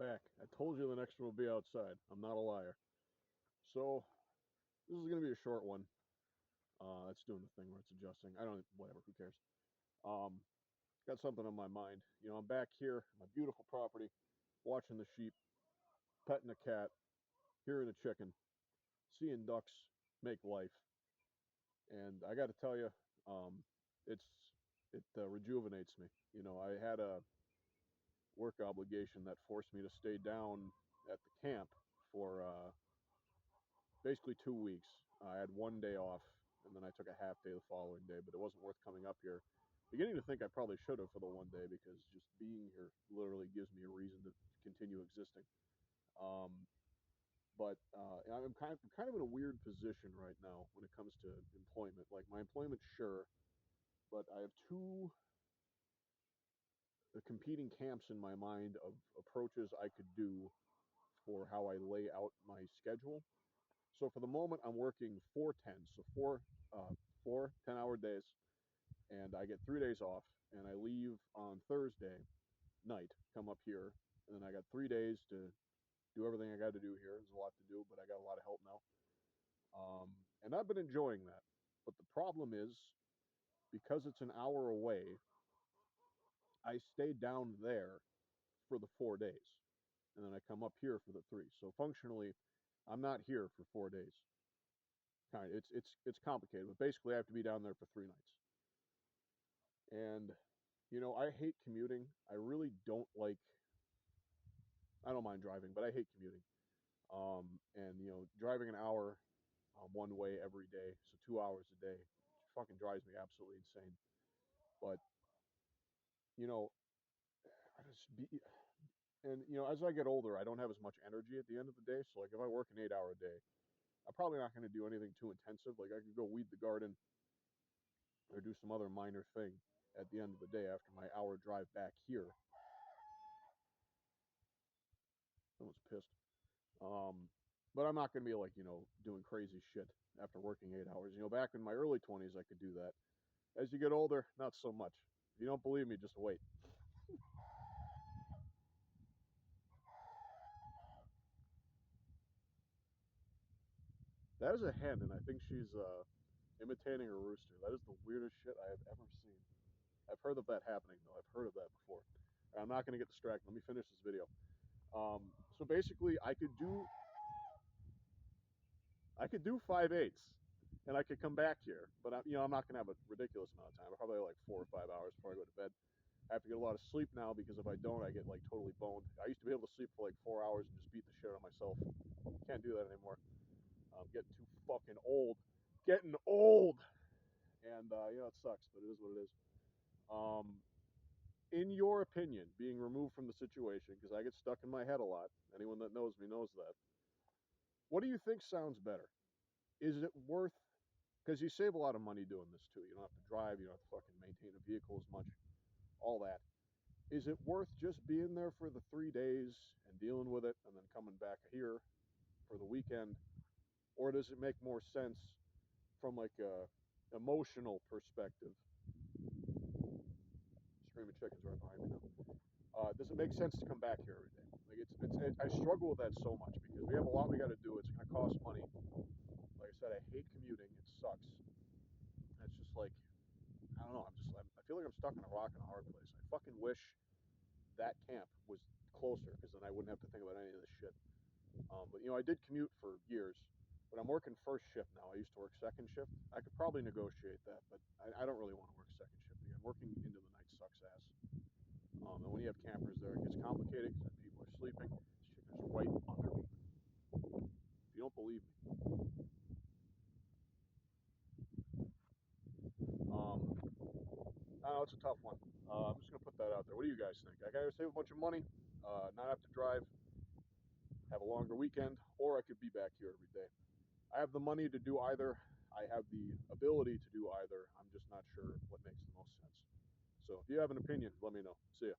back. I told you the next one will be outside. I'm not a liar. So this is gonna be a short one. It's doing the thing where it's adjusting. I don't. Whatever. Who cares? Um, got something on my mind. I'm back here, my beautiful property, watching the sheep, petting a cat, hearing a chicken, seeing ducks make life, and I got to tell you, um, it's it rejuvenates me. I had a work obligation that forced me to stay down at the camp for basically 2 weeks. I had one day off, and then I took a half day the following day, but it wasn't worth coming up here. Beginning to think I probably should have for the one day because just being here literally gives me a reason to continue existing. Um, but I'm kind of in a weird position right now when it comes to employment. Like my employment, sure, but I have two competing camps in my mind of approaches I could do for how I lay out my schedule. So for the moment, I'm working 4 10s, so four 10-hour days, and I get 3 days off, and I leave on Thursday night, come up here, and then I got 3 days to do everything I got to do here. There's a lot to do, but I got a lot of help now, and I've been enjoying that. But the problem is, because it's an hour away, I stay down there for the 4 days, and then I come up here for the three. So functionally, I'm not here for 4 days. It's complicated, but basically I have to be down there for 3 nights. And I hate commuting. I really don't like. I don't mind driving, but I hate commuting. And driving an hour one way every day, so 2 hours a day, fucking drives me absolutely insane. But you know, I just be, and as I get older, I don't have as much energy at the end of the day. So like, if I work an 8 hour day, I'm probably not going to do anything too intensive. Like I could go weed the garden or do some other minor thing at the end of the day after my hour drive back here. Someone's pissed. Um, but I'm not going to be like, doing crazy shit after working 8 hours. Back in my early 20s, I could do that. As you get older, not so much. If you don't believe me, just wait. That is a hen, and I think she's imitating a rooster. That is the weirdest shit I have ever seen. I've heard of that happening, though. I've heard of that before. I'm not going to get distracted. Let me finish this video. So basically, I could do 5/8, and I could come back here, but I'm not gonna have a ridiculous amount of time. I probably have like 4 or 5 hours before I go to bed. I have to get a lot of sleep now because if I don't, I get like totally boned. I used to be able to sleep for like 4 hours and just beat the shit out of myself. Can't do that anymore. I'm getting too fucking old. Getting old, and it sucks, but it is what it is. Um, in your opinion, being removed from the situation because I get stuck in my head a lot. Anyone that knows me knows that. What do you think sounds better? Is it worth, because you save a lot of money doing this too. You don't have to drive, you don't have to fucking maintain a vehicle as much, all that. Is it worth just being there for the 3 days and dealing with it and then coming back here for the weekend? Or does it make more sense from like a emotional perspective? Screaming chickens right behind me now. Does it make sense to come back here every day? Like I struggle with that so much because we have a lot we got to do. It's going to cost money. Like I said, I hate commuting. It sucks. It's just like, I don't know. I feel like I'm stuck in a rock and a hard place. I fucking wish that camp was closer because then I wouldn't have to think about any of this shit. But I did commute for years, but I'm working first shift now. I used to work second shift. I could probably negotiate that, but I don't really want to work second shift again. Working into the night sucks ass. And when you have campers there, it gets complicated because people are sleeping. This chicken's right under me. If you don't believe me, um, I don't know, it's a tough one. I'm just gonna put that out there. What do you guys think? I gotta save a bunch of money, not have to drive, have a longer weekend, or I could be back here every day. I have the money to do either. I have the ability to do either. I'm just not sure what makes the most sense. So if you have an opinion, let me know. See ya.